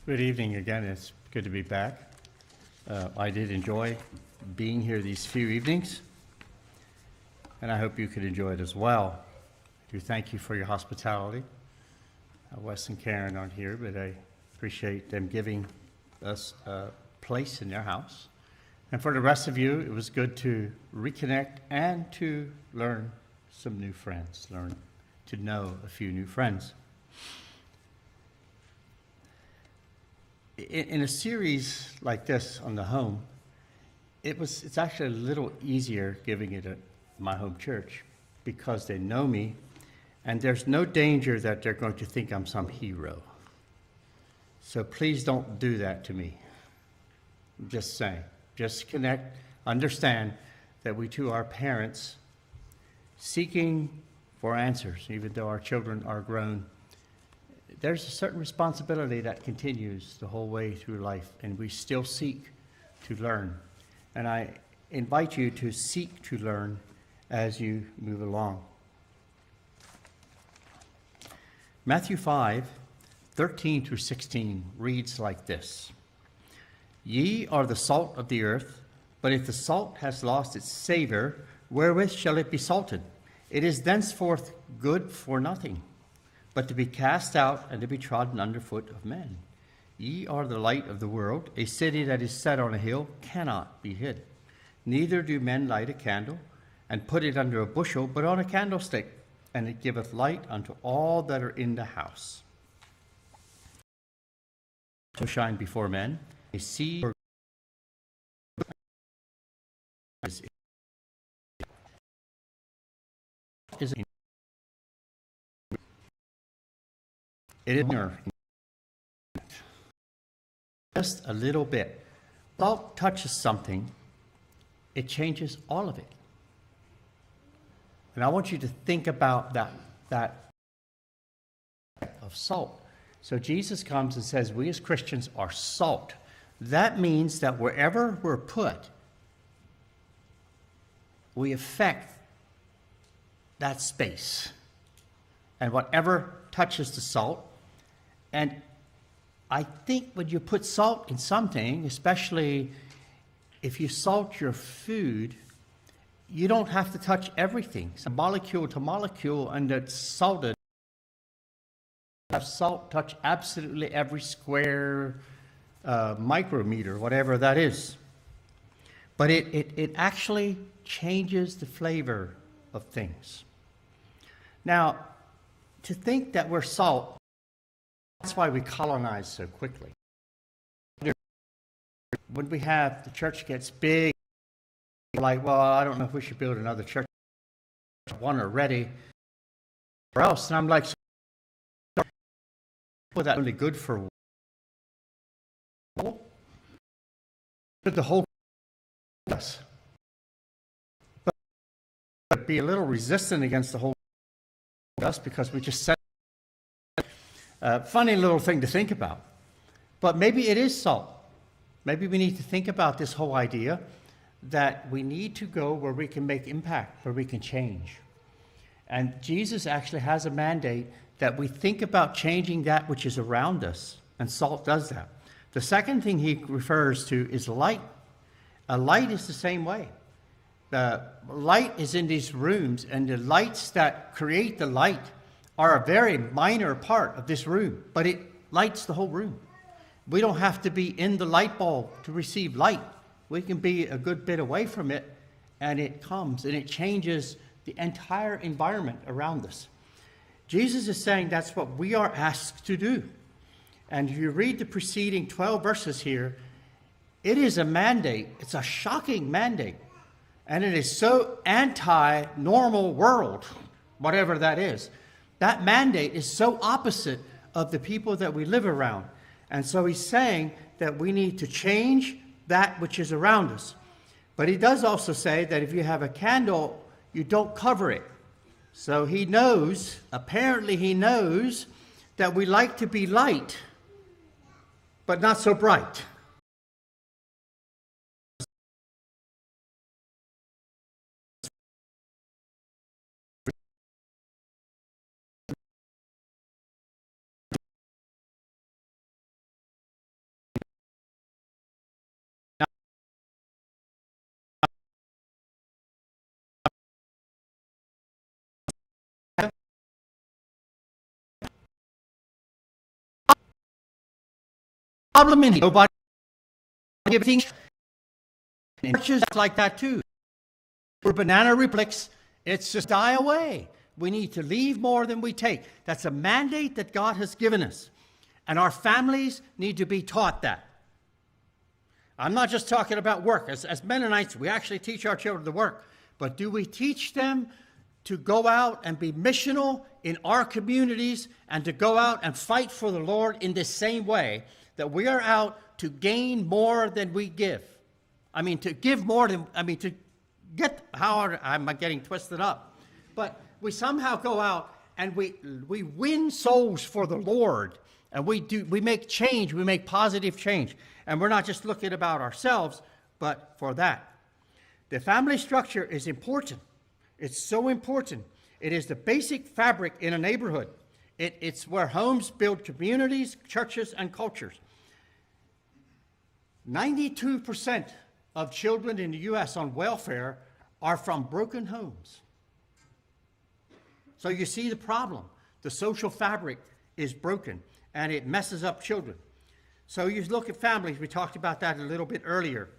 Good evening again. It's good to be back. I did enjoy being here these few evenings, and I hope you could enjoy it as well. I do thank you for your hospitality. Wes and Karen aren't here, but I appreciate them giving us a place in their house. And for the rest of you, it was good to reconnect and to learn some new friends, learn to know a few new friends. In a series like this on the home, it's actually a little easier giving it at my home church because they know me, and there's no danger that they're going to think I'm some hero. So please don't do that to me. I'm just saying, just connect, understand that we too are parents seeking for answers, even though our children are grown. There's a certain responsibility that continues the whole way through life, and we still seek to learn. And I invite you to seek to learn as you move along. Matthew 5:13 through 16 reads like this. Ye are the salt of the earth, but if the salt has lost its savor, wherewith shall it be salted? It is thenceforth good for nothing, but to be cast out and to be trodden under foot of men. Ye are the light of the world. A city that is set on a hill cannot be hid. Neither do men light a candle and put it under a bushel, but on a candlestick, and it giveth light unto all that are in the house. So shine before men, they see your is it is just a little bit. Salt touches something, it changes all of it. And I want you to think about that of salt. So Jesus comes and says, we as Christians are salt. That means that wherever we're put, we affect that space. And whatever touches the salt. And I think when you put salt in something, especially if you salt your food, you don't have to touch everything. So molecule to molecule, and it's salted. Have salt touch absolutely every square micrometer, whatever that is. But it actually changes the flavor of things. Now, to think that we're salt, that's why we colonize so quickly. When we have the church gets big, like, well, I don't know if we should build another church. One already, or else. And I'm like, well, that's really good for the whole us. But be a little resistant against the whole us because we just said funny little thing to think about. But maybe it is salt. Maybe we need to think about this whole idea that we need to go where we can make impact, where we can change. And Jesus actually has a mandate that we think about changing that which is around us, and salt does that. The second thing he refers to is light. A light is the same way. The light is in these rooms, and the lights that create the light are a very minor part of this room, but it lights the whole room. We don't have to be in the light bulb to receive light. We can be a good bit away from it, and it comes, and it changes the entire environment around us. Jesus is saying that's what we are asked to do. And if you read the preceding 12 verses here, it is a mandate. It's a shocking mandate. And it is so anti-normal world, whatever that is. That mandate is so opposite of the people that we live around. And so he's saying that we need to change that which is around us. But he does also say that if you have a candle, you don't cover it. So he knows, apparently he knows, that we like to be light, but not so bright. problem in here. Nobody giving churches like that too. For banana republics, it's just die away. We need to leave more than we take. That's a mandate that God has given us. And our families need to be taught that. I'm not just talking about work. As Mennonites, we actually teach our children to work. But do we teach them to go out and be missional in our communities and to go out and fight for the Lord in the same way that we are out to gain more than we give? I mean, to give more than, to get, how am I getting twisted up? But we somehow go out and we win souls for the Lord. And we make change, we make positive change. And we're not just looking about ourselves, but for that. The family structure is important. It's so important. It is the basic fabric in a neighborhood. It's where homes build communities, churches, and cultures. 92% of children in the U.S. on welfare are from broken homes. So you see the problem. The social fabric is broken, and it messes up children. So you look at families. We talked about that a little bit earlier.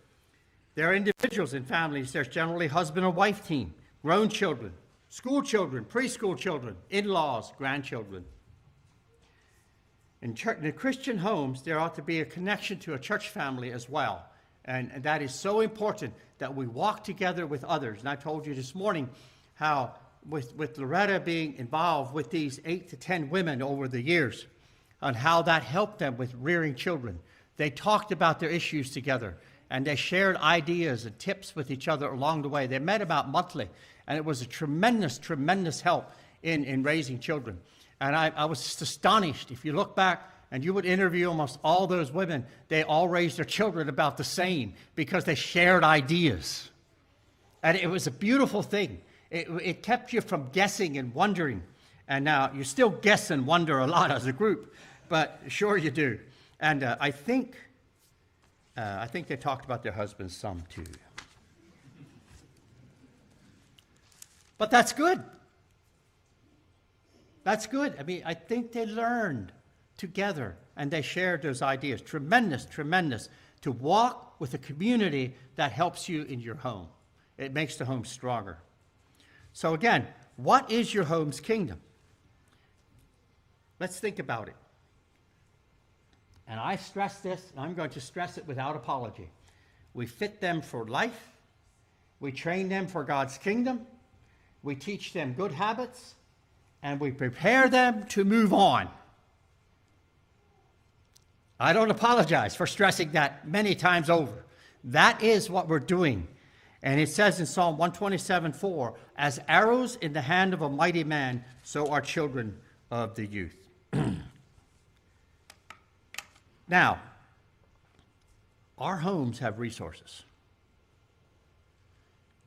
There are individuals in families. There's generally husband and wife team, grown children, school children, preschool children, in-laws, grandchildren. In the Christian homes, there ought to be a connection to a church family as well. And that is so important that we walk together with others. And I told you this morning how with Loretta being involved with these 8 to 10 women over the years, on how that helped them with rearing children. They talked about their issues together, and they shared ideas and tips with each other along the way. They met about monthly, and it was a tremendous, tremendous help in raising children. And I was just astonished. If you look back and you would interview almost all those women, they all raised their children about the same because they shared ideas. And it was a beautiful thing. It kept you from guessing and wondering. And now you still guess and wonder a lot as a group, but sure you do. And I think they talked about their husbands some too. But that's good. That's good. I mean, I think they learned together and they shared those ideas. Tremendous, tremendous to walk with a community that helps you in your home. It makes the home stronger. So again, what is your home's kingdom? Let's think about it. And I stress this, and I'm going to stress it without apology. We fit them for life. We train them for God's kingdom. We teach them good habits. And we prepare them to move on. I don't apologize for stressing that many times over. That is what we're doing. And it says in Psalm 127:4, as arrows in the hand of a mighty man, so are children of the youth. Now, our homes have resources.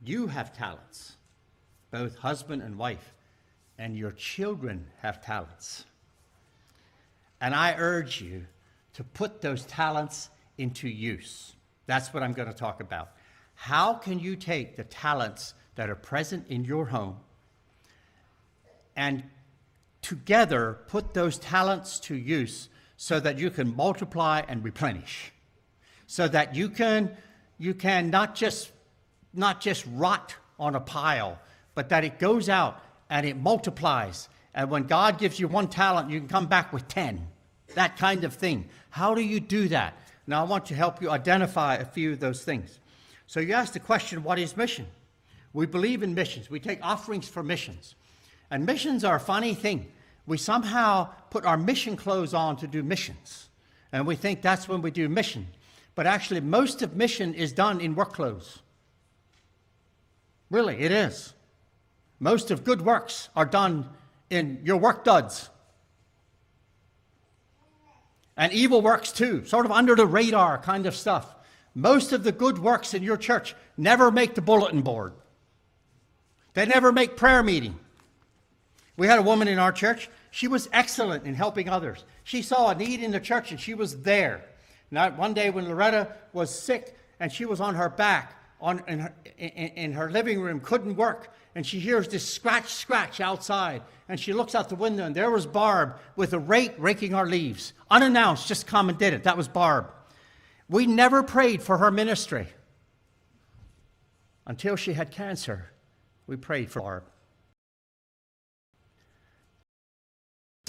You have talents, both husband and wife, and your children have talents. And I urge you to put those talents into use. That's what I'm going to talk about. How can you take the talents that are present in your home and together put those talents to use so that you can multiply and replenish, so that you can not just rot on a pile, but that it goes out and it multiplies. And when God gives you one talent, you can come back with 10, that kind of thing. How do you do that? Now I want to help you identify a few of those things. So you ask the question, what is mission? We believe in missions. We take offerings for missions. And missions are a funny thing. We somehow put our mission clothes on to do missions. And we think that's when we do mission. But actually, most of mission is done in work clothes. Really, it is. Most of good works are done in your work duds. And evil works too, sort of under the radar kind of stuff. Most of the good works in your church never make the bulletin board. They never make prayer meeting. We had a woman in our church. She was excellent in helping others. She saw a need in the church and she was there. Now, one day when Loretta was sick and she was on her back in her living room couldn't work, and she hears this scratch outside, and she looks out the window, and there was Barb with a rake raking our leaves. Unannounced, just come and did it. That was Barb. We never prayed for her ministry. Until she had cancer, we prayed for Barb.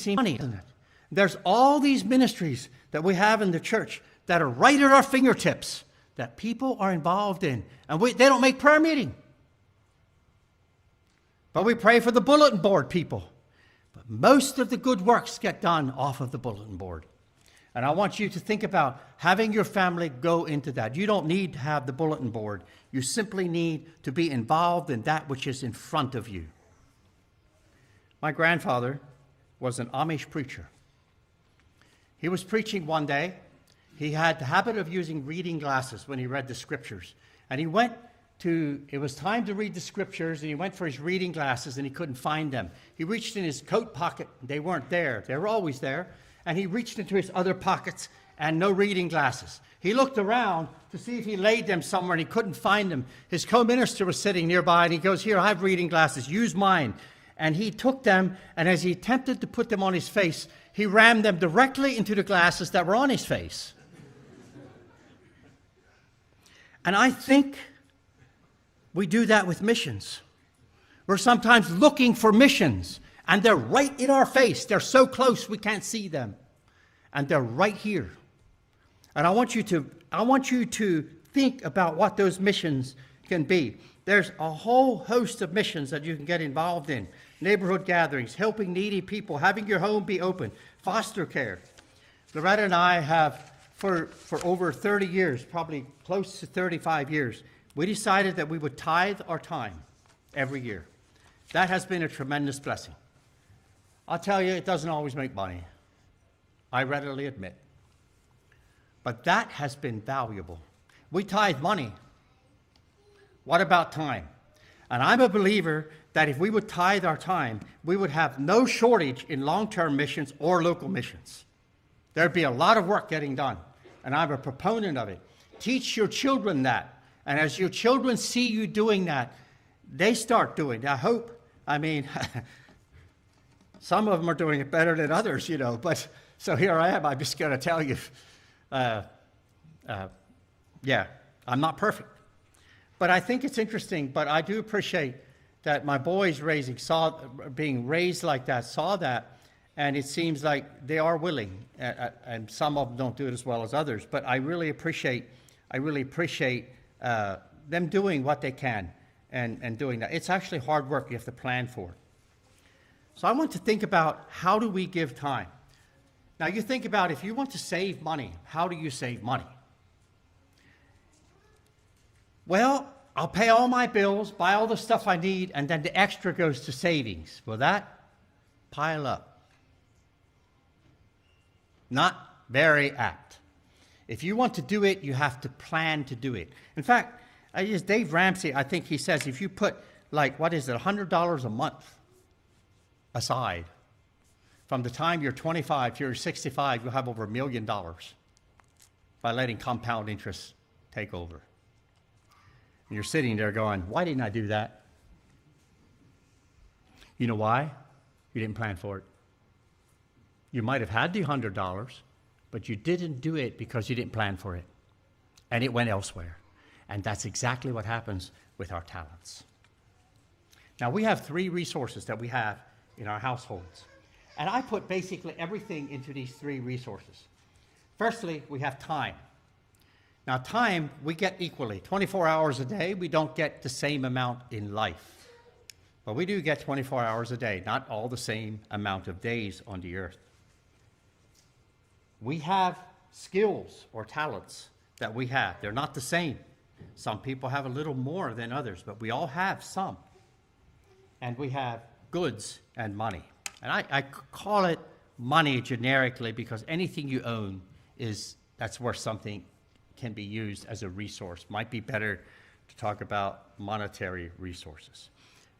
Money, isn't it? There's all these ministries that we have in the church that are right at our fingertips that people are involved in, and they don't make prayer meeting. But we pray for the bulletin board people. But most of the good works get done off of the bulletin board. And I want you to think about having your family go into that. You don't need to have the bulletin board. You simply need to be involved in that which is in front of you. My grandfather was an Amish preacher. He was preaching one day. He had the habit of using reading glasses when he read the scriptures. And it was time to read the scriptures, and he went for his reading glasses, and he couldn't find them. He reached in his coat pocket. They weren't there. They were always there. And he reached into his other pockets, and no reading glasses. He looked around to see if he laid them somewhere, and he couldn't find them. His co-minister was sitting nearby, and he goes, "Here, I have reading glasses. Use mine." And he took them, and as he attempted to put them on his face, he rammed them directly into the glasses that were on his face. And I think we do that with missions. We're sometimes looking for missions, and they're right in our face. They're so close we can't see them. And they're right here. And I want you to think about what those missions can be. There's a whole host of missions that you can get involved in. Neighborhood gatherings, helping needy people, having your home be open, foster care. Loretta and I have, for over 30 years, probably close to 35 years, we decided that we would tithe our time every year. That has been a tremendous blessing. I'll tell you, it doesn't always make money. I readily admit. But that has been valuable. We tithe money. What about time? And I'm a believer that if we would tithe our time, we would have no shortage in long-term missions or local missions. There'd be a lot of work getting done, and I'm a proponent of it. Teach your children that, and as your children see you doing that, they start doing it. I hope. I mean, some of them are doing it better than others, but so here I am. I'm just going to tell you, yeah, I'm not perfect. But I think it's interesting, but I do appreciate that my boys being raised like that, saw that, and it seems like they are willing, and some of them don't do it as well as others, but I really appreciate them doing what they can and doing that. It's actually hard work. You have to plan for it. So I want to think about, how do we give time? Now you think about, if you want to save money, how do you save money? Well, I'll pay all my bills, buy all the stuff I need, and then the extra goes to savings. Will that pile up? Not very apt. If you want to do it, you have to plan to do it. In fact, Dave Ramsey, I think he says, if you put $100 a month aside, from the time you're 25 to you're 65, you'll have over $1 million by letting compound interest take over. And you're sitting there going, why didn't I do that? You know why? You didn't plan for it. You might have had the $100, but you didn't do it because you didn't plan for it. And it went elsewhere. And that's exactly what happens with our talents. Now, we have 3 resources that we have in our households. And I put basically everything into these 3 resources. Firstly, we have time. Now, time we get equally. 24 hours a day, we don't get the same amount in life. But we do get 24 hours a day, not all the same amount of days on the earth. We have skills or talents that we have. They're not the same. Some people have a little more than others, but we all have some. And we have goods and money. And I call it money generically because anything you own that's worth something, can be used as a resource. Might be better to talk about monetary resources.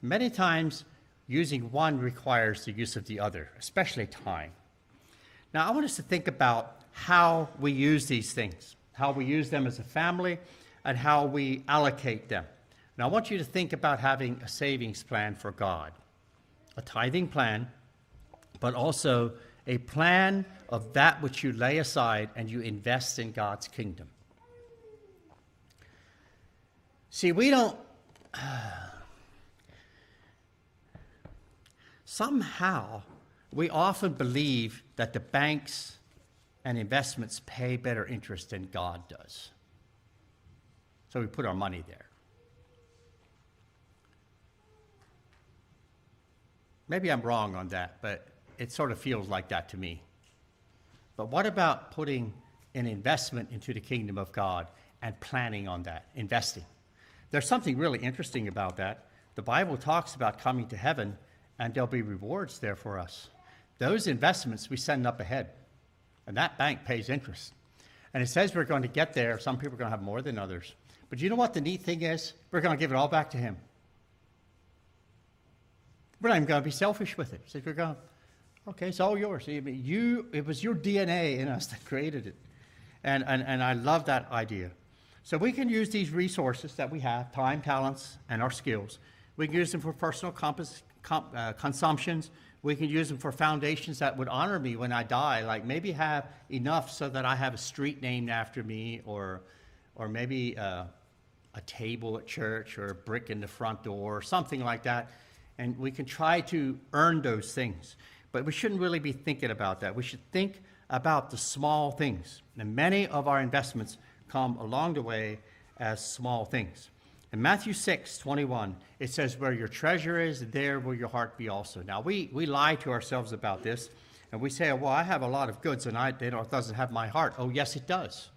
Many times, using one requires the use of the other, especially time. Now, I want us to think about how we use these things, how we use them as a family, and how we allocate them. And I want you to think about having a savings plan for God, a tithing plan, but also a plan of that which you lay aside and you invest in God's kingdom. See, we don't... somehow, we often believe that the banks and investments pay better interest than God does. So we put our money there. Maybe I'm wrong on that, but it sort of feels like that to me. But what about putting an investment into the kingdom of God and planning on that, investing? There's something really interesting about that. The Bible talks about coming to heaven, and there'll be rewards there for us. Those investments we send up ahead, and that bank pays interest. And it says we're going to get there. Some people are going to have more than others. But you know what the neat thing is? We're going to give it all back to him. We're not even going to be selfish with it. So we're going, okay, it's all yours. It was your DNA in us that created it. And I love that idea. So we can use these resources that we have, time, talents, and our skills. We can use them for personal consumptions. We can use them for foundations that would honor me when I die, like maybe have enough so that I have a street named after me, or maybe a table at church, or a brick in the front door, or something like that. And we can try to earn those things. But we shouldn't really be thinking about that. We should think about the small things. And many of our investments come along the way as small things. In Matthew 6:21, it says, where your treasure is, there will your heart be also. Now, we lie to ourselves about this, and we say, well, I have a lot of goods, and it doesn't have my heart. Oh, yes, it does.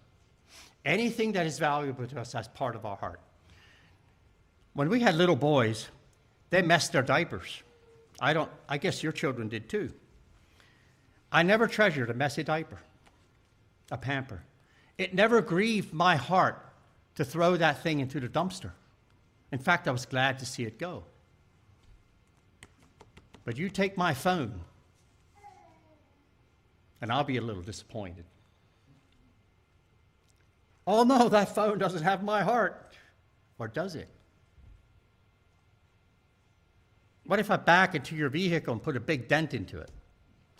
Anything that is valuable to us has part of our heart. When we had little boys, they messed their diapers. I guess your children did too. I never treasured a messy diaper, a pamper. It never grieved my heart to throw that thing into the dumpster. In fact, I was glad to see it go. But you take my phone, and I'll be a little disappointed. Oh no, that phone doesn't have my heart. Or does it? What if I back into your vehicle and put a big dent into it?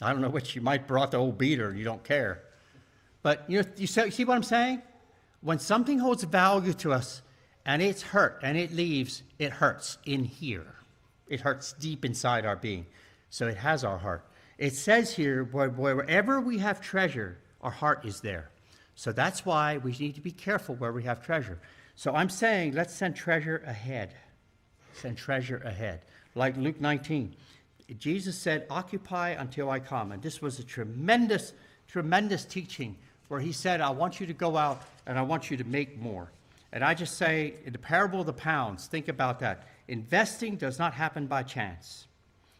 I don't know which, you might brought the old beater and you don't care. But you see what I'm saying? When something holds value to us and it's hurt and it leaves, it hurts in here. It hurts deep inside our being. So it has our heart. It says here, wherever we have treasure, our heart is there. So that's why we need to be careful where we have treasure. So I'm saying, let's send treasure ahead. Send treasure ahead. Like Luke 19, Jesus said, occupy until I come. And this was a tremendous, tremendous teaching where he said, I want you to go out and I want you to make more. And I just say, in the parable of the pounds, think about that. Investing does not happen by chance.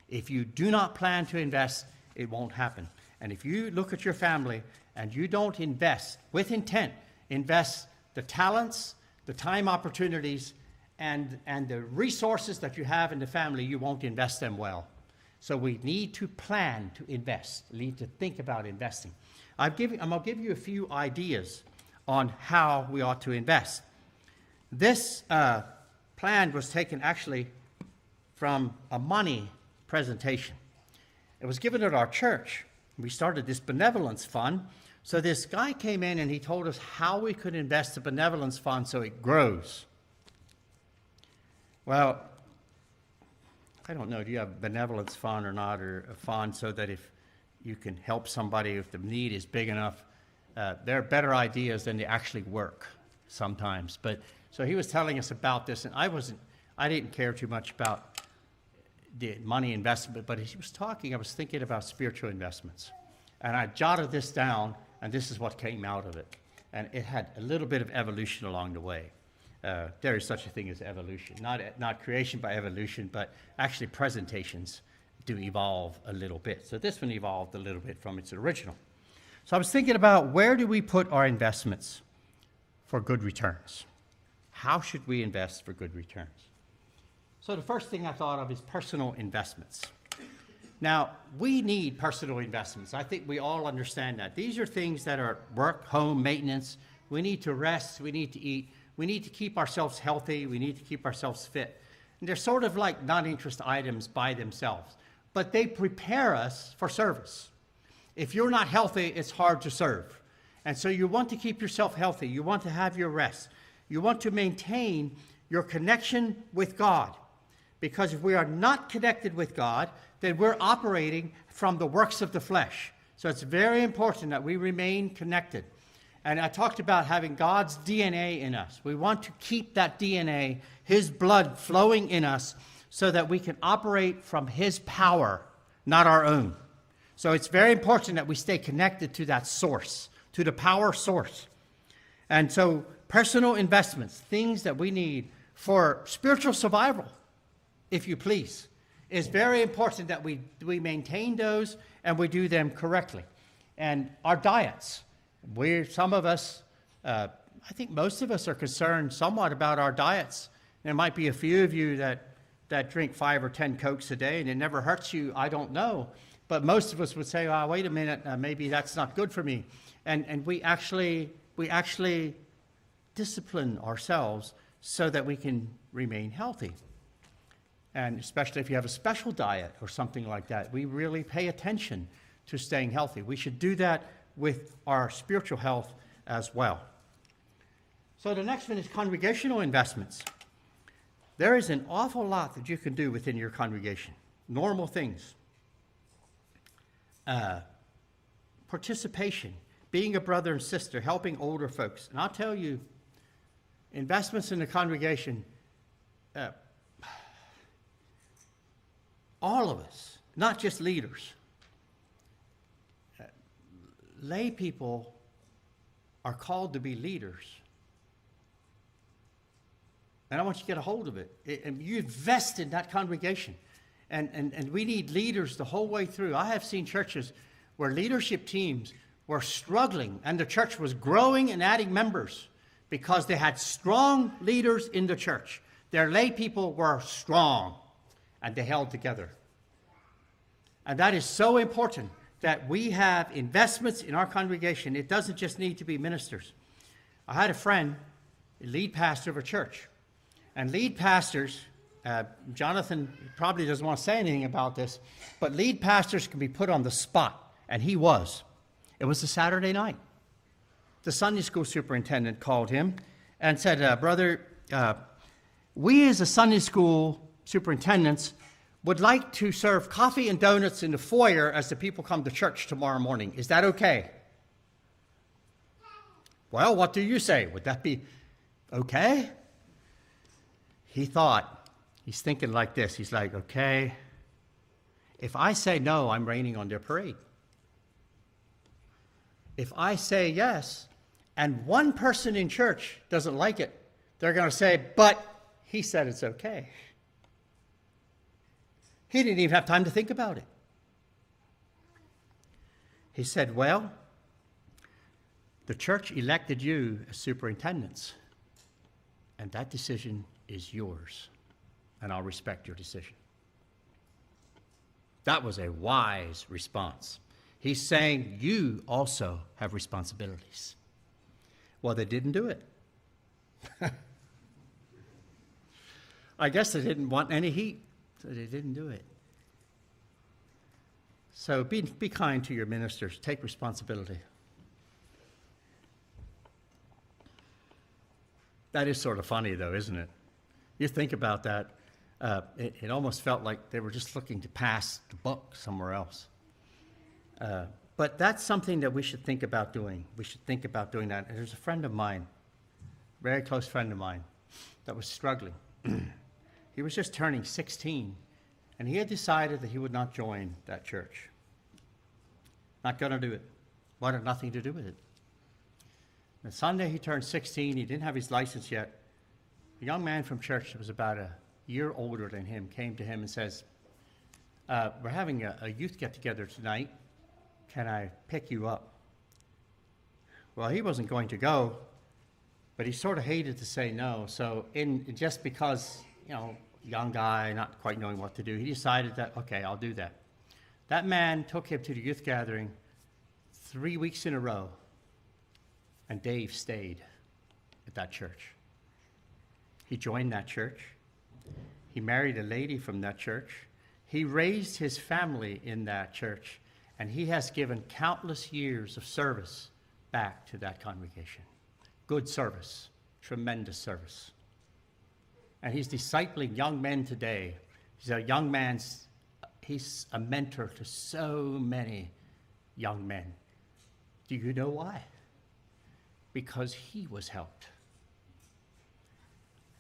If you do not plan to invest, it won't happen. And if you look at your family and you don't invest with intent, invest the talents, the time opportunities, and the resources that you have in the family, you won't invest them well. So we need to plan to invest. We need to think about investing. I'm going to give you a few ideas on how we ought to invest. This plan was taken actually from a money presentation. It was given at our church. We started this benevolence fund. So this guy came in and he told us how we could invest the benevolence fund so it grows. Well, I don't know, do you have a benevolence fund or not, or a fund so that if you can help somebody if the need is big enough? There are better ideas than they actually work sometimes. But so he was telling us about this, and I didn't care too much about the money investment, but he was talking, I was thinking about spiritual investments. And I jotted this down, and this is what came out of it. And it had a little bit of evolution along the way. There is such a thing as evolution, not creation by evolution, but actually presentations do evolve a little bit. So this one evolved a little bit from its original. So I was thinking about, where do we put our investments for good returns? How should we invest for good returns? So the first thing I thought of is personal investments. Now, we need personal investments. I think we all understand that. These are things that are work, home, maintenance. We need to rest, we need to eat. We need to keep ourselves healthy. We need to keep ourselves fit. And they're sort of like non-interest items by themselves, but they prepare us for service. If you're not healthy, it's hard to serve. And so you want to keep yourself healthy. You want to have your rest. You want to maintain your connection with God. Because if we are not connected with God, then we're operating from the works of the flesh. So it's very important that we remain connected. And I talked about having God's DNA in us. We want to keep that DNA, his blood flowing in us, so that we can operate from his power, not our own. So it's very important that we stay connected to that source, to the power source. And so personal investments, things that we need for spiritual survival, if you please, is very important that we maintain those and we do them correctly. And our diets, some of us, I think most of us are concerned somewhat about our diets. There might be a few of you that drink 5 or 10 Cokes a day and it never hurts you, I don't know. But most of us would say, oh, wait a minute, maybe that's not good for me. And we actually discipline ourselves so that we can remain healthy. And especially if you have a special diet or something like that, we really pay attention to staying healthy. We should do that with our spiritual health as well. So the next one is congregational investments. There is an awful lot that you can do within your congregation. Normal things. Participation, being a brother and sister, helping older folks. And I'll tell you, investments in the congregation, all of us, not just leaders. Lay people are called to be leaders. And I want you to get a hold of it. And you invest in that congregation. And we need leaders the whole way through. I have seen churches where leadership teams were struggling and the church was growing and adding members because they had strong leaders in the church. Their lay people were strong and they held together. And that is so important that we have investments in our congregation. It doesn't just need to be ministers. I had a friend, a lead pastor of a church. And lead pastors, Jonathan probably doesn't want to say anything about this, but lead pastors can be put on the spot, and he was. It was a Saturday night. The Sunday school superintendent called him and said, brother, we as a Sunday school superintendents would like to serve coffee and donuts in the foyer as the people come to church tomorrow morning. Is that okay? Well, what do you say? Would that be okay? He thought, he's thinking like this. He's like, okay, if I say no, I'm raining on their parade. If I say yes, and one person in church doesn't like it, they're going to say, but he said it's okay. He didn't even have time to think about it. He said, well, the church elected you as superintendents, and that decision is yours, and I'll respect your decision. That was a wise response. He's saying you also have responsibilities. Well, they didn't do it. I guess they didn't want any heat, so they didn't do it. So be kind to your ministers. Take responsibility. That is sort of funny, though, isn't it? You think about that. It almost felt like they were just looking to pass the buck somewhere else. But that's something that we should think about doing. We should think about doing that. And there's a friend of mine, very close friend of mine, that was struggling. He was just turning 16, and he had decided that he would not join that church. Not going to do it. Wanted nothing to do with it. And Sunday he turned 16. He didn't have his license yet. A young man from church that was about a year older than him came to him and says, we're having a youth get-together tonight. Can I pick you up? Well, he wasn't going to go, but he sort of hated to say no. So just because, young guy, not quite knowing what to do, he decided that, okay, I'll do that. That man took him to the youth gathering 3 weeks in a row, and Dave stayed at that church. He joined that church. He married a lady from that church. He raised his family in that church, and he has given countless years of service back to that congregation. Good service, tremendous service. And he's discipling young men today. He's a young man's, he's a mentor to so many young men. Do you know why? Because he was helped.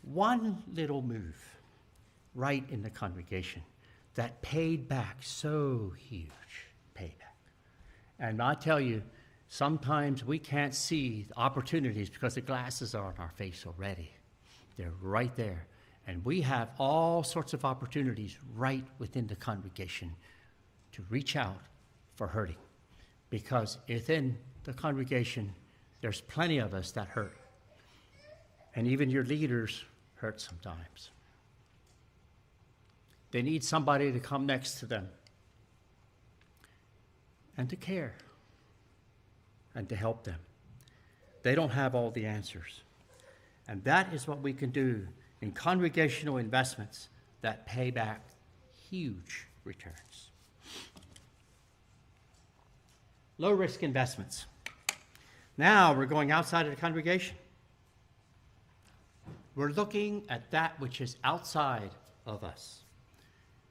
One little move right in the congregation that paid back so huge payback. And I tell you, sometimes we can't see the opportunities because the glasses are on our face already. They're right there. And we have all sorts of opportunities right within the congregation to reach out for hurting. Because within the congregation, there's plenty of us that hurt. And even your leaders hurt sometimes. They need somebody to come next to them and to care and to help them. They don't have all the answers. And that is what we can do in congregational investments that pay back huge returns. Low-risk investments. Now we're going outside of the congregation. We're looking at that which is outside of us.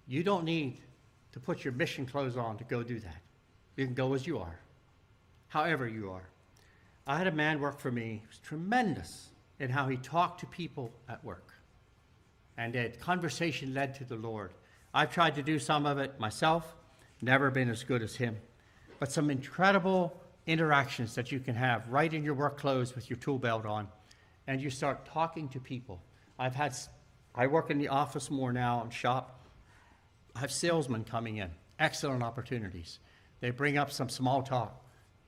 You don't need to put your mission clothes on to go do that. You can go as you are, however you are. I had a man work for me who was tremendous in how he talked to people at work. And that conversation led to the Lord. I've tried to do some of it myself, never been as good as him. But some incredible interactions that you can have right in your work clothes with your tool belt on, and you start talking to people. I work in the office more now and shop. I have salesmen coming in, excellent opportunities. They bring up some small talk.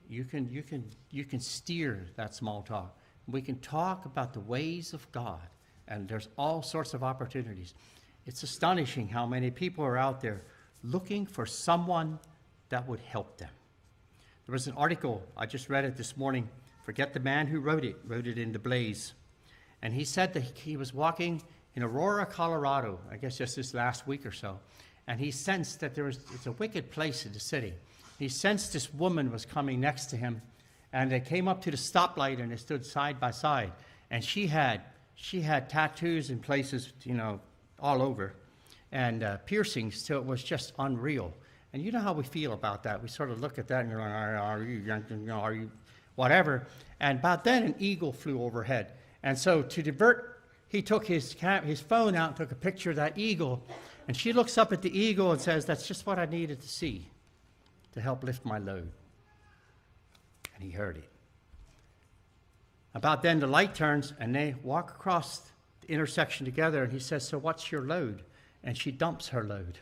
You can steer that small talk. We can talk about the ways of God, and there's all sorts of opportunities. It's astonishing how many people are out there looking for someone that would help them. There was an article, I just read it this morning, forget the man who wrote it in the Blaze. And he said that he was walking in Aurora, Colorado, I guess just this last week or so, and he sensed that it's a wicked place in the city. He sensed this woman was coming next to him, and they came up to the stoplight and they stood side by side. And she had tattoos in places, all over, and piercings, so it was just unreal. And you know how we feel about that. We sort of look at that and you're like, are you, whatever. And about then, an eagle flew overhead. And so to divert, he took his phone out and took a picture of that eagle. And she looks up at the eagle and says, that's just what I needed to see to help lift my load. And he heard it. About then, the light turns and they walk across the intersection together. And he says, so what's your load? And she dumps her load.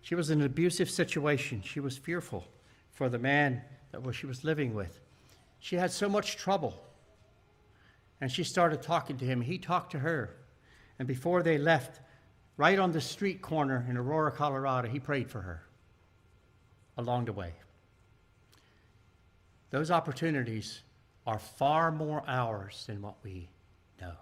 She was in an abusive situation. She was fearful for the man that she was living with. She had so much trouble. And she started talking to him. He talked to her. And before they left, right on the street corner in Aurora, Colorado, he prayed for her along the way. Those opportunities are far more ours than what we know.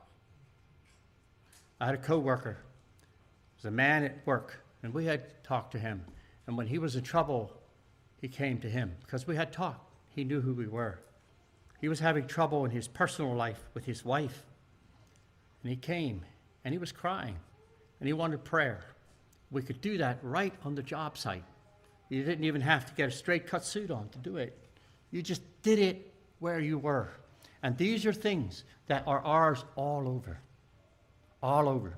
I had a coworker. It was a man at work. And we had talked to him. And when he was in trouble, he came to him because we had talked. He knew who we were. He was having trouble in his personal life with his wife. And he came and he was crying and he wanted prayer. We could do that right on the job site. You didn't even have to get a straight cut suit on to do it. You just did it where you were. And these are things that are ours all over. All over.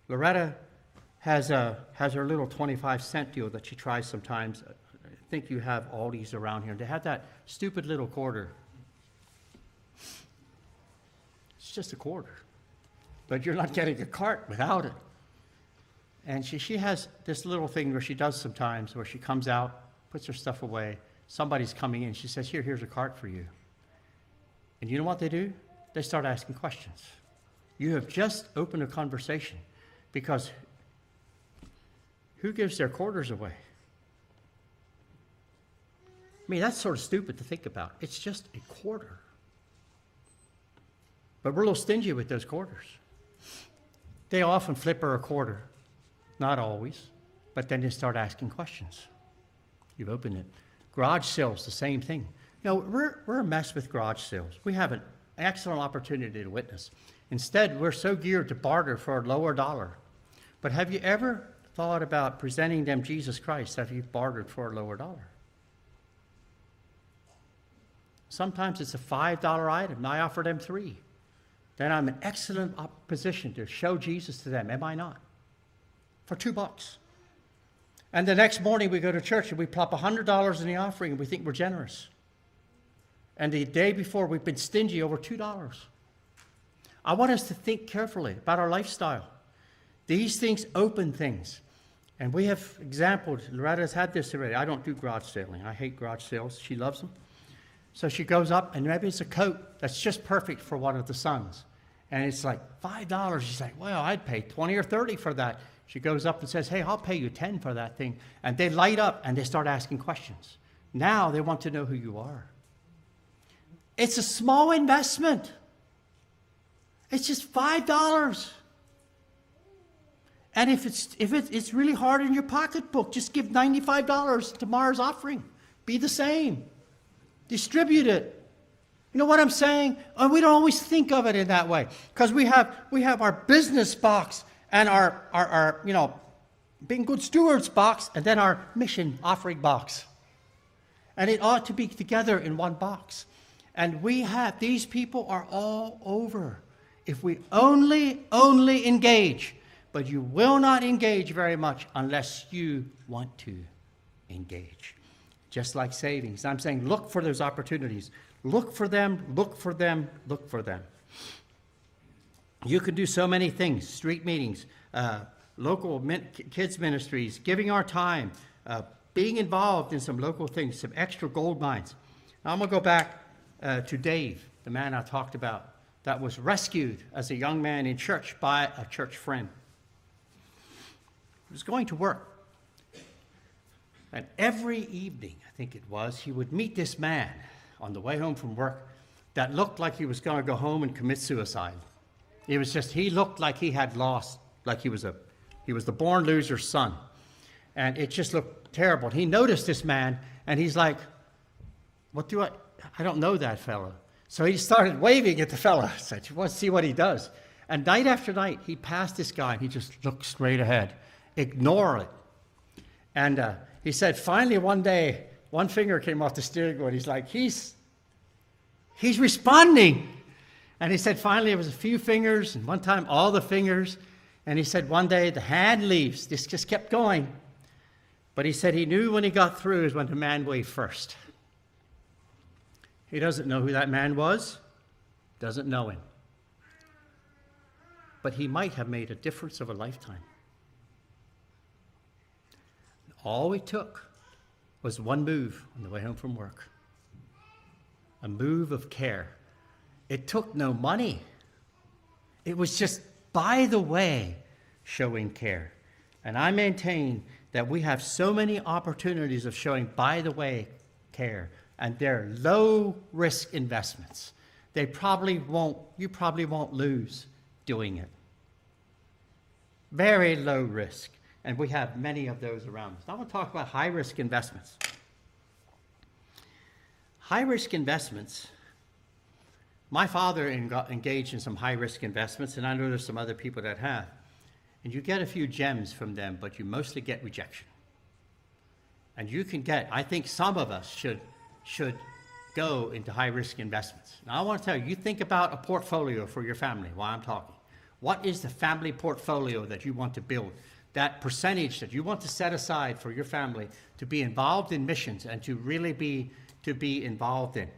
Loretta has her little 25-cent deal that she tries sometimes. I think you have all these around here. They have that stupid little quarter. It's just a quarter. But you're not getting a cart without it. And she has this little thing where she does sometimes, where she comes out, puts her stuff away. Somebody's coming in. She says, here's a cart for you. And you know what they do? They start asking questions. You have just opened a conversation because who gives their quarters away? I mean, that's sort of stupid to think about. It's just a quarter. But we're a little stingy with those quarters. They often flip her a quarter. Not always, but then they start asking questions. You've opened it. Garage sales, the same thing. You know, we're a mess with garage sales. We have an excellent opportunity to witness. Instead, we're so geared to barter for a lower dollar. But have you ever thought about presenting them Jesus Christ that you've bartered for a lower dollar? Sometimes it's a $5 item, and I offer them $3. Then I'm in excellent position to show Jesus to them, am I not? For $2. And the next morning we go to church and we plop $100 in the offering and we think we're generous. And the day before we've been stingy over $2. I want us to think carefully about our lifestyle. These things open things. And we have examples. Loretta's had this already. I don't do garage selling. I hate garage sales. She loves them. So she goes up, and maybe it's a coat that's just perfect for one of the sons. And it's like $5. She's like, well, I'd pay 20 or 30 for that. She goes up and says, hey, I'll pay you 10 for that thing. And they light up, and they start asking questions. Now they want to know who you are. It's a small investment. It's just $5. And if it's really hard in your pocketbook, just give $95 to Mars offering. Be the same. Distribute it. You know what I'm saying? And we don't always think of it in that way, because we have our business box and our being good stewards box, and then our mission offering box. And it ought to be together in one box. And these people are all over. If we only engage, but you will not engage very much unless you want to engage. Just like savings. I'm saying look for those opportunities. Look for them, look for them, look for them. You can do so many things. Street meetings, local kids ministries, giving our time, being involved in some local things, some extra gold mines. Now I'm going to go back to Dave, the man I talked about, that was rescued as a young man in church by a church friend. He was going to work. And every evening, I think it was, he would meet this man on the way home from work that looked like he was going to go home and commit suicide. He looked like he had lost, like he was the born loser's son. And it just looked terrible. He noticed this man, and he's like, I don't know that fellow. So he started waving at the fellow. I said, you want to see what he does? And night after night, he passed this guy, and he just looked straight ahead. Ignore it. And he said, finally one day, one finger came off the steering wheel, and he's like, he's responding. And he said, finally, it was a few fingers, and one time, all the fingers. And he said, one day, the hand leaves. This just kept going. But he said he knew when he got through is when the man waved first. He doesn't know who that man was, doesn't know him. But he might have made a difference of a lifetime. All it took was one move on the way home from work. A move of care. It took no money. It was just, by the way, showing care. And I maintain that we have so many opportunities of showing, by the way, care. And they're low-risk investments. You probably won't lose doing it. Very low risk. And we have many of those around us. Now I want to talk about high-risk investments. High-risk investments, my father engaged in some high-risk investments, and I know there's some other people that have. And you get a few gems from them, but you mostly get rejection. And you can get, I think some of us should go into high-risk investments. Now I want to tell you, you think about a portfolio for your family while I'm talking. What is the family portfolio that you want to build? That percentage that you want to set aside for your family to be involved in missions and to really be involved in.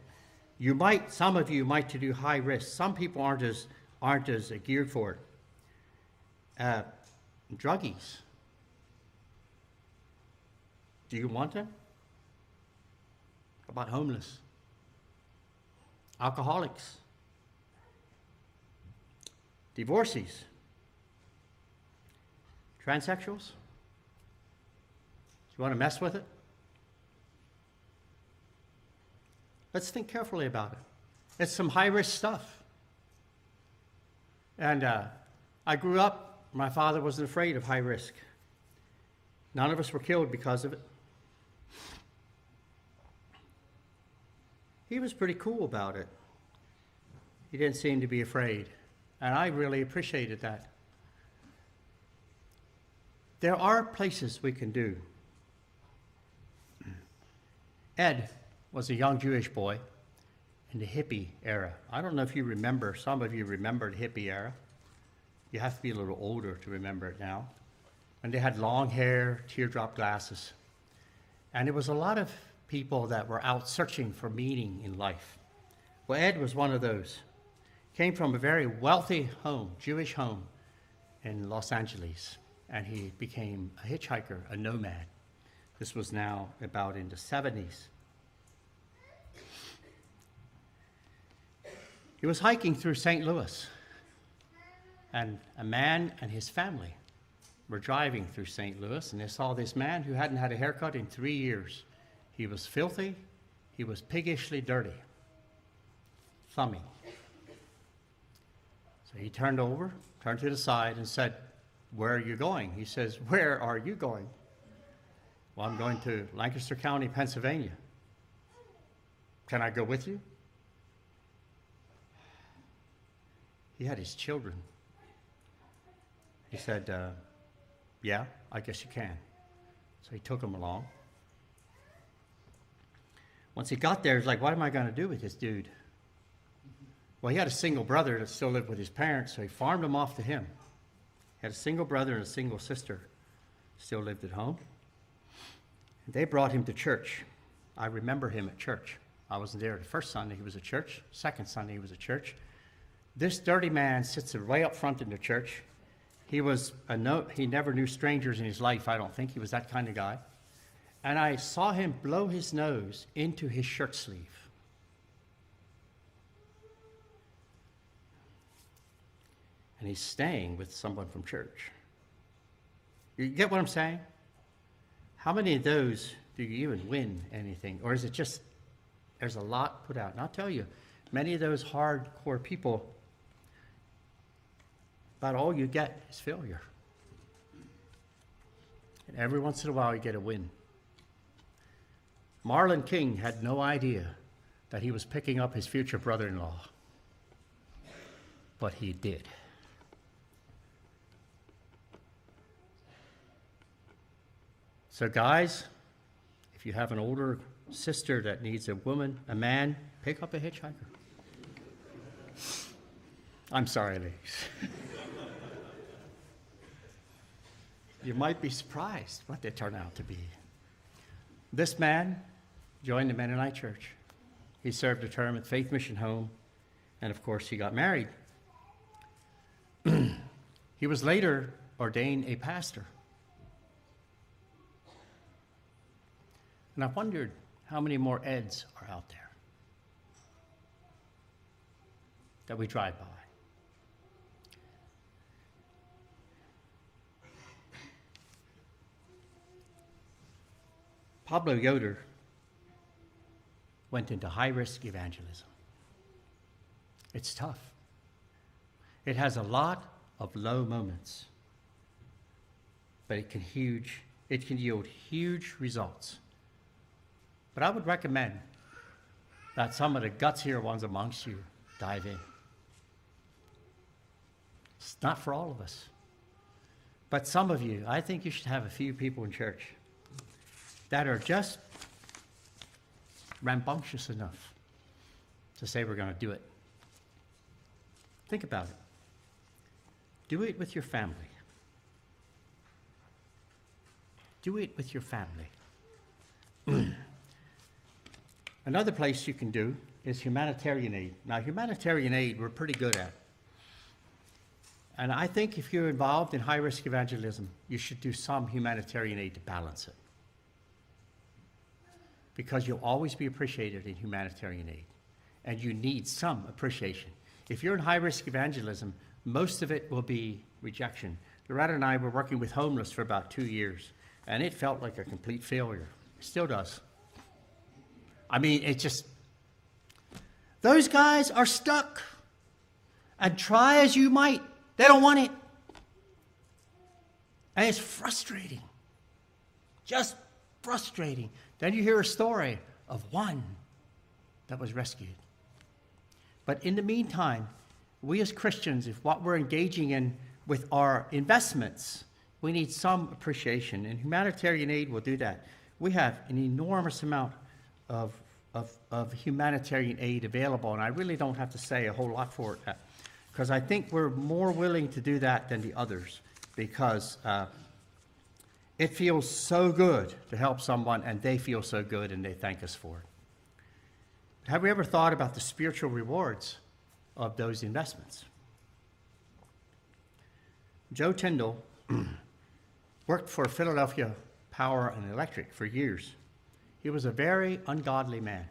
Some of you might to do high risk. Some people aren't as geared for it. Druggies. Do you want them? How about homeless? Alcoholics? Divorcees? Transsexuals? You want to mess with it? Let's think carefully about it. It's some high-risk stuff. And I grew up my father wasn't afraid of high risk. None of us were killed because of it. He was pretty cool about it. He didn't seem to be afraid, and I really appreciated that. There are places we can do. Ed was a young Jewish boy in the hippie era. I don't know if you remember, some of you remember the hippie era. You have to be a little older to remember it now. And they had long hair, teardrop glasses. And there was a lot of people that were out searching for meaning in life. Well, Ed was one of those. Came from a very wealthy home, Jewish home in Los Angeles. And he became a hitchhiker, a nomad. This was now about in the 70s. He was hiking through St. Louis, and a man and his family were driving through St. Louis, and they saw this man who hadn't had a haircut in 3 years. He was filthy, he was piggishly dirty, thumbing. So he turned to the side and said, "Where are you going?" He says, "Where are you going?" "Well, I'm going to Lancaster County, Pennsylvania." "Can I go with you?" He had his children. He said, "Yeah, I guess you can." So he took them along. Once he got there, he's like, "What am I going to do with this dude?" Well, he had a single brother that still lived with his parents, so he farmed him off to him. He had a single brother and a single sister, still lived at home. They brought him to church. I remember him at church. I wasn't there the first Sunday he was at church. Second Sunday he was at church. This dirty man sits way up front in the church. He never knew strangers in his life, I don't think. He was that kind of guy. And I saw him blow his nose into his shirt sleeve. And he's staying with someone from church. You get what I'm saying? How many of those do you even win anything? Or is it just, there's a lot put out? And I'll tell you, many of those hardcore people, about all you get is failure. And every once in a while you get a win. Marlon King had no idea that he was picking up his future brother-in-law. But he did. So guys, if you have an older sister that needs a man, pick up a hitchhiker. I'm sorry, ladies. You might be surprised what they turn out to be. This man joined the Mennonite Church. He served a term at Faith Mission Home, and of course he got married. He was later ordained a pastor. And I wondered how many more Eds are out there that we drive by. Pablo Yoder went into high-risk evangelism. It's tough. It has a lot of low moments, but it can yield huge results. But I would recommend that some of the gutsier ones amongst you dive in. It's not for all of us. But some of you, I think you should have a few people in church that are just rambunctious enough to say we're going to do it. Think about it. Do it with your family. Do it with your family. Another place you can do is humanitarian aid. Now, humanitarian aid we're pretty good at. And I think if you're involved in high-risk evangelism, you should do some humanitarian aid to balance it. Because you'll always be appreciated in humanitarian aid. And you need some appreciation. If you're in high-risk evangelism, most of it will be rejection. Loretta and I were working with homeless for about 2 years, and it felt like a complete failure. It still does. I mean, it just, those guys are stuck. And try as you might, they don't want it. And it's frustrating. Just frustrating. Then you hear a story of one that was rescued. But in the meantime, we as Christians, if what we're engaging in with our investments, we need some appreciation, and humanitarian aid will do that. We have an enormous amount of humanitarian aid available, and I really don't have to say a whole lot for it, because I think we're more willing to do that than the others, because it feels so good to help someone, and they feel so good, and they thank us for it. Have we ever thought about the spiritual rewards of those investments? Joe Tyndall worked for Philadelphia Power and Electric for years. He was a very ungodly man.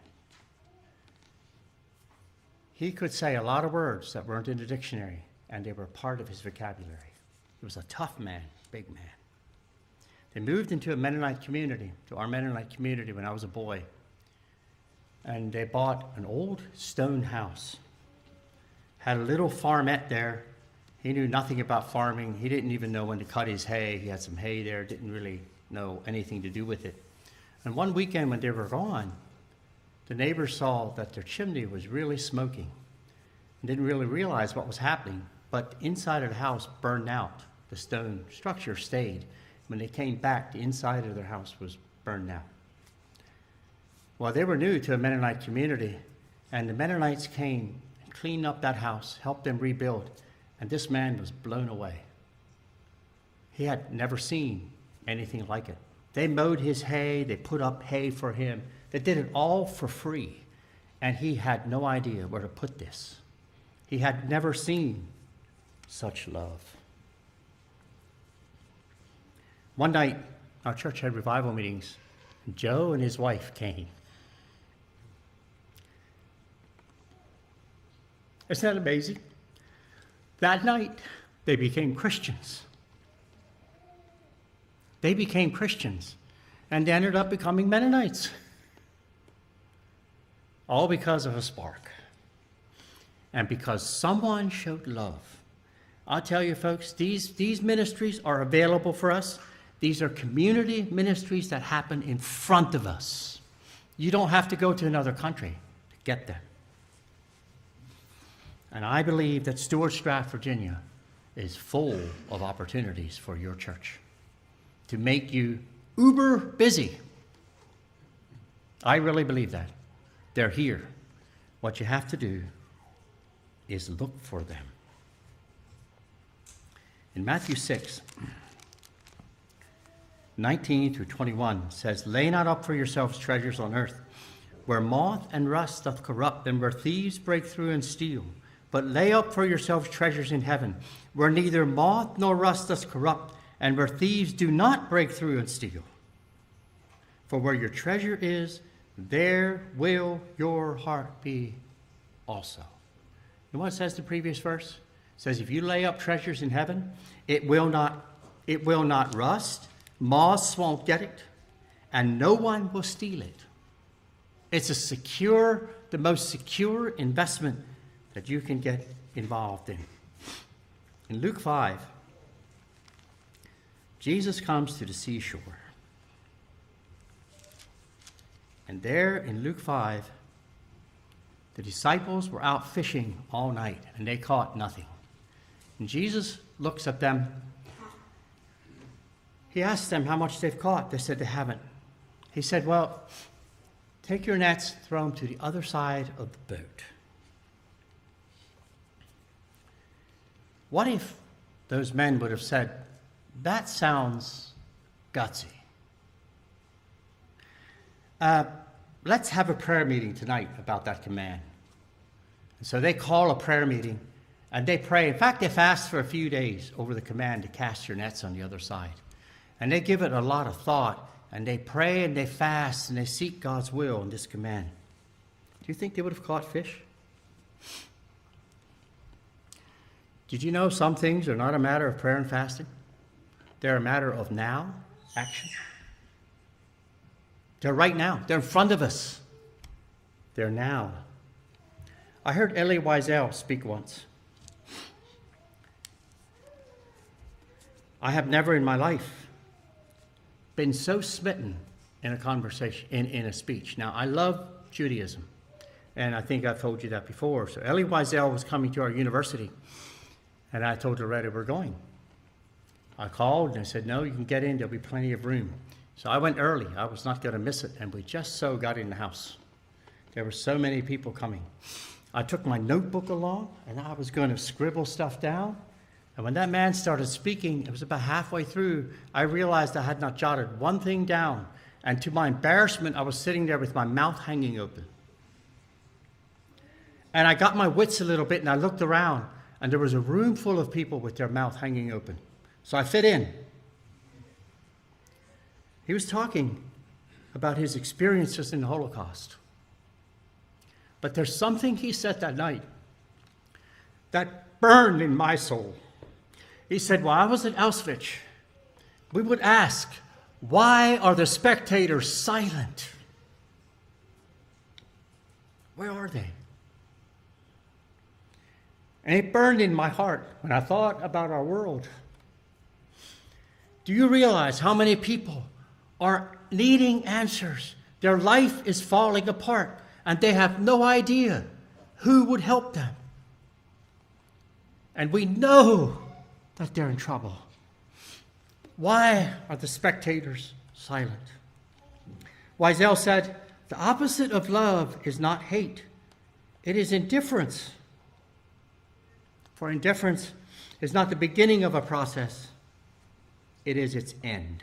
He could say a lot of words that weren't in the dictionary, and they were part of his vocabulary. He was a tough man, big man. They moved into a Mennonite community, to our Mennonite community when I was a boy. And they bought an old stone house. Had a little farmette there. He knew nothing about farming. He didn't even know when to cut his hay. He had some hay there, didn't really know anything to do with it. And one weekend when they were gone, the neighbors saw that their chimney was really smoking and didn't really realize what was happening. But inside of the house burned out. The stone structure stayed. When they came back, the inside of their house was burned out. Well, they were new to a Mennonite community, and the Mennonites came and cleaned up that house, helped them rebuild, and this man was blown away. He had never seen anything like it. They mowed his hay, they put up hay for him. They did it all for free, and he had no idea where to put this. He had never seen such love. One night, our church had revival meetings. Joe and his wife came. Isn't that amazing? That night, they became Christians. They became Christians, and they ended up becoming Mennonites. All because of a spark. And because someone showed love. I'll tell you, folks, these ministries are available for us. These are community ministries that happen in front of us. You don't have to go to another country to get them. And I believe that Stewartstrath, Virginia, is full of opportunities for your church to make you uber busy. I really believe that. They're here. What you have to do is look for them. In Matthew 6, 19 through 21 says, "Lay not up for yourselves treasures on earth, where moth and rust doth corrupt, and where thieves break through and steal. But lay up for yourselves treasures in heaven, where neither moth nor rust doth corrupt, and where thieves do not break through and steal. For where your treasure is, there will your heart be also." You know what it says in the previous verse? It says, if you lay up treasures in heaven, it will not rust, moths won't get it, and no one will steal it. It's the most secure investment that you can get involved in. In Luke 5, Jesus comes to the seashore. And there in Luke 5, the disciples were out fishing all night, and they caught nothing. And Jesus looks at them. He asked them how much they've caught. They said they haven't. He said, well, take your nets, throw them to the other side of the boat. What if those men would have said, that sounds gutsy. Let's have a prayer meeting tonight about that command. And so they call a prayer meeting, and they pray. In fact, they fast for a few days over the command to cast your nets on the other side. And they give it a lot of thought, and they pray and they fast and they seek God's will in this command. Do you think they would have caught fish? Did you know some things are not a matter of prayer and fasting? They're a matter of now action. They're right now. They're in front of us. They're now. I heard Elie Wiesel speak once. I have never in my life been so smitten in a conversation, in a speech. Now, I love Judaism, and I think I've told you that before. So Elie Wiesel was coming to our university, and I told Loretta, we're going. I called, and I said, no, you can get in. There'll be plenty of room. So I went early. I was not going to miss it, and we just so got in the house. There were so many people coming. I took my notebook along, and I was going to scribble stuff down. And when that man started speaking, it was about halfway through, I realized I had not jotted one thing down. And to my embarrassment, I was sitting there with my mouth hanging open. And I got my wits a little bit, and I looked around, and there was a room full of people with their mouth hanging open. So I fit in. He was talking about his experiences in the Holocaust. But there's something he said that night that burned in my soul. He said, while I was at Auschwitz, we would ask, why are the spectators silent? Where are they? And it burned in my heart when I thought about our world. Do you realize how many people are needing answers? Their life is falling apart, and they have no idea who would help them. And we know that they're in trouble. Why are the spectators silent? Wiesel said, the opposite of love is not hate. It is indifference. For indifference is not the beginning of a process. It is its end.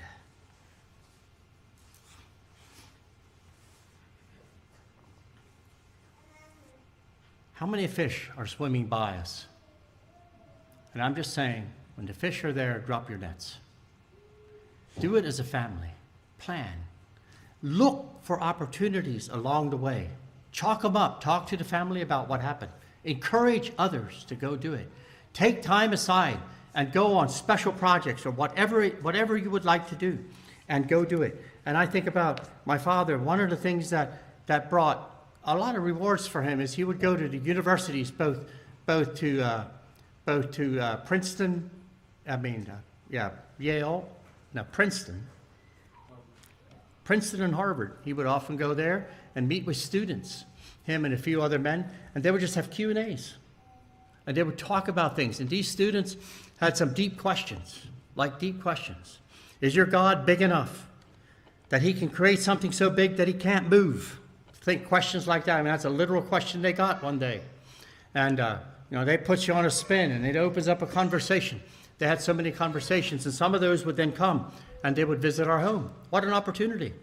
How many fish are swimming by us? And I'm just saying, when the fish are there, drop your nets. Do it as a family. Plan. Look for opportunities along the way. Chalk them up. Talk to the family about what happened. Encourage others to go do it. Take time aside and go on special projects or whatever you would like to do, and go do it. And I think about my father. One of the things that brought a lot of rewards for him is he would go to the universities, both to Princeton, Princeton and Harvard. He would often go there and meet with students, him and a few other men, and they would just have Q&As. And they would talk about things. And these students had some deep questions, like deep questions. Is your God big enough that he can create something so big that he can't move? Think questions like that. I mean, that's a literal question they got one day. And, they put you on a spin, and it opens up a conversation. They had so many conversations, and some of those would then come, and they would visit our home. What an opportunity.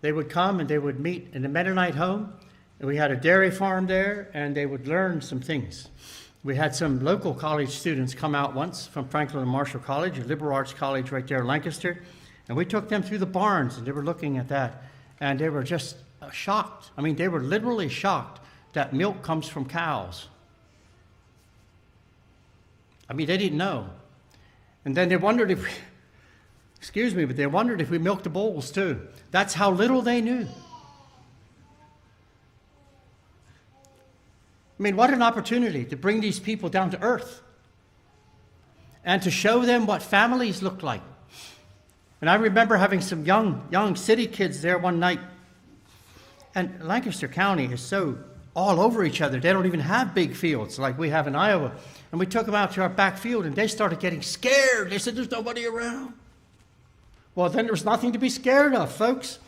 They would come, and they would meet in the Mennonite home. And we had a dairy farm there, and they would learn some things. We had some local college students come out once from Franklin and Marshall College, a liberal arts college right there in Lancaster, and we took them through the barns, and they were looking at that, and they were just shocked. I mean, they were literally shocked that milk comes from cows. I mean, they didn't know. And then they wondered if they wondered if we milked the bulls too. That's how little they knew. I mean, what an opportunity to bring these people down to earth and to show them what families look like. And I remember having some young city kids there one night. And Lancaster County is so all over each other. They don't even have big fields like we have in Iowa. And we took them out to our back field, and they started getting scared. They said, there's nobody around. Well, then there was nothing to be scared of, folks.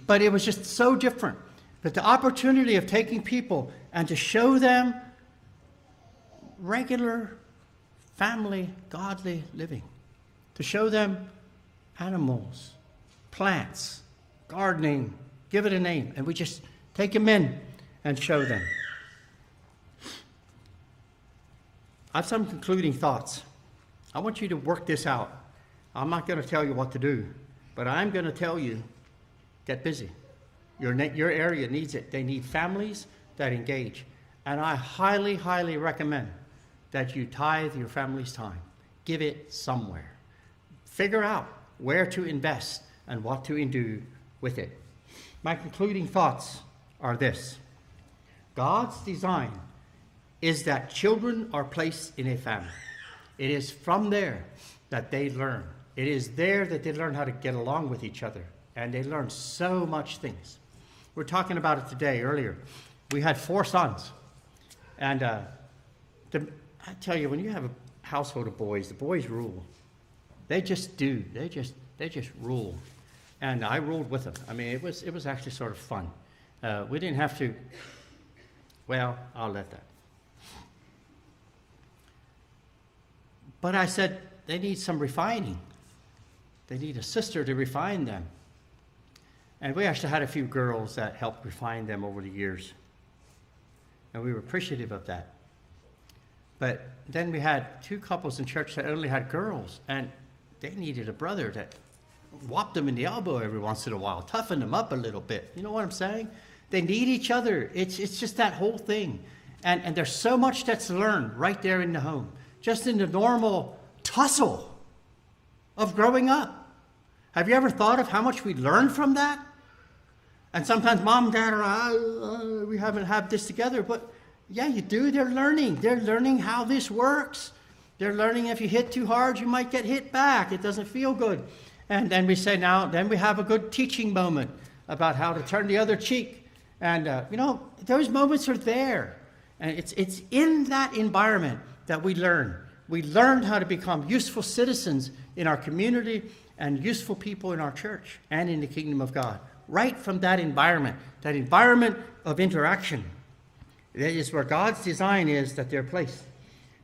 But it was just so different. But the opportunity of taking people and to show them regular, family, godly living. To show them animals, plants, gardening, give it a name. And we just take them in and show them. I have some concluding thoughts. I want you to work this out. I'm not going to tell you what to do, but I'm going to tell you, get busy. Your area needs it. They need families that engage. And I highly, highly recommend that you tithe your family's time. Give it somewhere. Figure out where to invest and what to do with it. My concluding thoughts are this. God's design is that children are placed in a family. It is from there that they learn. It is there that they learn how to get along with each other. And they learn so much things. We're talking about it today, earlier. We had 4 sons. And I tell you, when you have a household of boys, the boys rule. They just do. They just rule. And I ruled with them. I mean, it was actually sort of fun. We didn't have to, well, I'll let that. But I said, they need some refining. They need a sister to refine them. And we actually had a few girls that helped refine them over the years. And we were appreciative of that. But then we had 2 couples in church that only had girls, and they needed a brother that whopped them in the elbow every once in a while, toughened them up a little bit. You know what I'm saying? They need each other. It's just that whole thing. And there's so much that's learned right there in the home, just in the normal tussle of growing up. Have you ever thought of how much we learn from that? And sometimes mom and dad are, we haven't had this together, but yeah, you do. They're learning. They're learning how this works. They're learning if you hit too hard, you might get hit back. It doesn't feel good. And then we say then we have a good teaching moment about how to turn the other cheek. And, those moments are there. And it's in that environment that we learn. We learn how to become useful citizens in our community and useful people in our church and in the kingdom of God. Right from that environment of interaction. That is where God's design is that they're placed.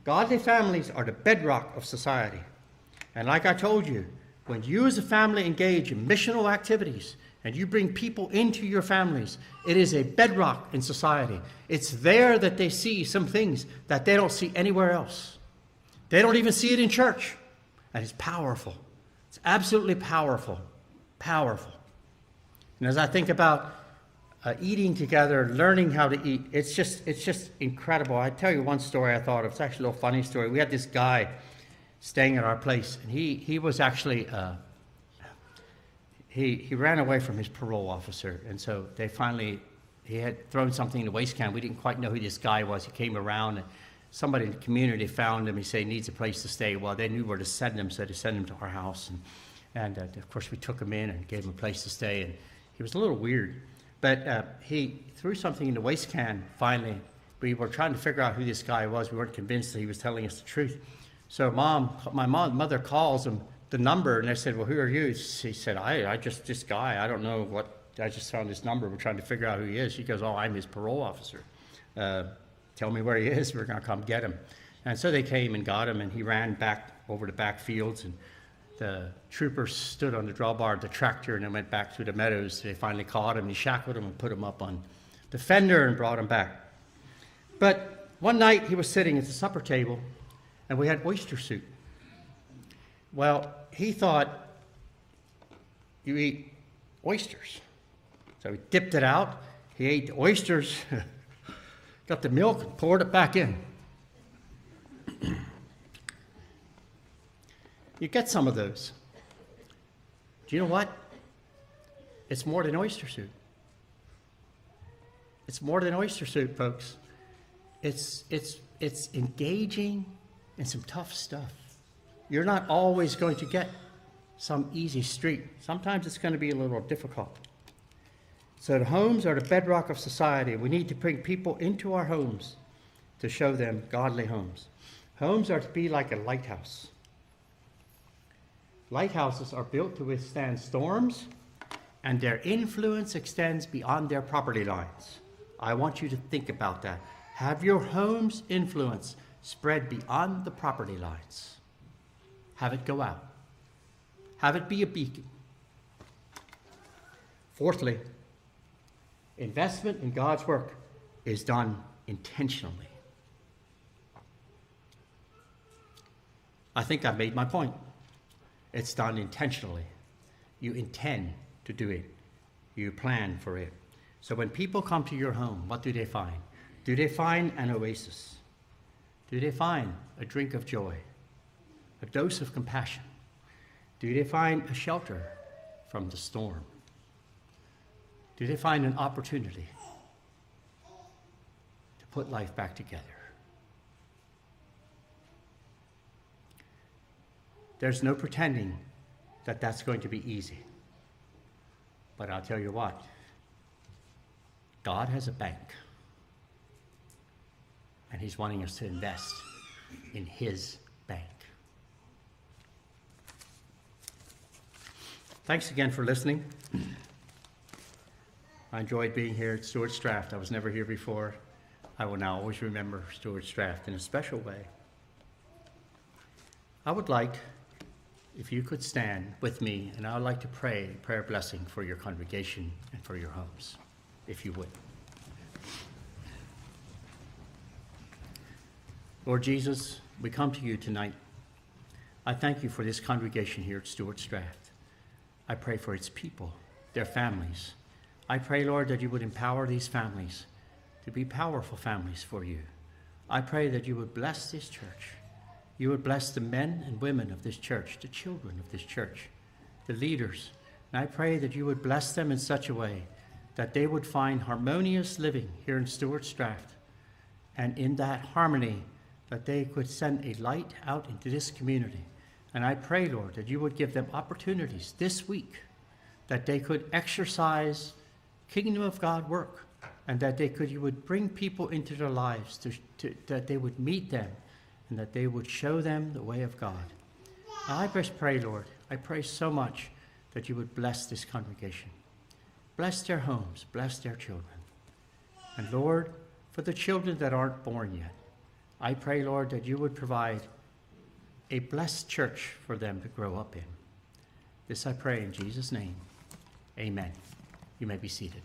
Godly families are the bedrock of society. And like I told you, when you as a family engage in missional activities and you bring people into your families, it is a bedrock in society. It's there that they see some things that they don't see anywhere else. They don't even see it in church. And it's powerful. It's absolutely powerful. Powerful. And as I think about eating together, learning how to eat, it's just incredible. I tell you one story I thought of. It's actually a little funny story. We had this guy staying at our place, and he was actually he ran away from his parole officer, and so he had thrown something in the waste can. We didn't quite know who this guy was. He came around, and somebody in the community found him. He said he needs a place to stay. Well, they knew where to send him, so they sent him to our house, and of course we took him in and gave him a place to stay. And he was a little weird, but he threw something in the waste can. Finally, we were trying to figure out who this guy was. We weren't convinced that he was telling us the truth. So my mother calls him the number, and I said, well, who are you? He said, I just, this guy, I don't know what, I just found his number. We're trying to figure out who he is. She goes, oh, I'm his parole officer. Tell me where he is. We're going to come get him. And so they came and got him, and he ran back over the back fields, and the troopers stood on the drawbar of the tractor and then went back through the meadows. They finally caught him, they shackled him and put him up on the fender and brought him back. But one night he was sitting at the supper table, and we had oyster soup. Well, he thought, you eat oysters. So he dipped it out, he ate the oysters, got the milk and poured it back in. You get some of those. Do you know what? It's more than oyster soup. It's more than oyster soup, folks. It's engaging in some tough stuff. You're not always going to get some easy street. Sometimes it's going to be a little difficult. So the homes are the bedrock of society. We need to bring people into our homes to show them godly homes. Homes are to be like a lighthouse. Lighthouses are built to withstand storms, and their influence extends beyond their property lines. I want you to think about that. Have your home's influence spread beyond the property lines. Have it go out. Have it be a beacon. Fourthly, investment in God's work is done intentionally. I think I've made my point. It's done intentionally. You intend to do it. You plan for it. So when people come to your home, what do they find? Do they find an oasis? Do they find a drink of joy? A dose of compassion? Do they find a shelter from the storm? Do they find an opportunity to put life back together? There's no pretending that that's going to be easy. But I'll tell you what, God has a bank. And he's wanting us to invest in his bank. Thanks again for listening. I enjoyed being here at Stewart's Draft. I was never here before. I will now always remember Stewart's Draft in a special way. I would like, if you could stand with me, and I would like to pray a prayer blessing for your congregation and for your homes, if you would. Lord Jesus, we come to you tonight. I thank you for this congregation here at Stewart's Draft. I pray for its people, their families. I pray, Lord, that you would empower these families to be powerful families for you. I pray that you would bless this church. You would bless the men and women of this church, the children of this church, the leaders. And I pray that you would bless them in such a way that they would find harmonious living here in Stewart's Draft. And in that harmony, that they could send a light out into this community. And I pray, Lord, that you would give them opportunities this week, that they could exercise kingdom of God work, and that you would bring people into their lives, that they would meet them, and that they would show them the way of God. And I just pray, Lord, I pray so much that you would bless this congregation. Bless their homes, bless their children. And Lord, for the children that aren't born yet, I pray, Lord, that you would provide a blessed church for them to grow up in. This I pray in Jesus' name. Amen. You may be seated.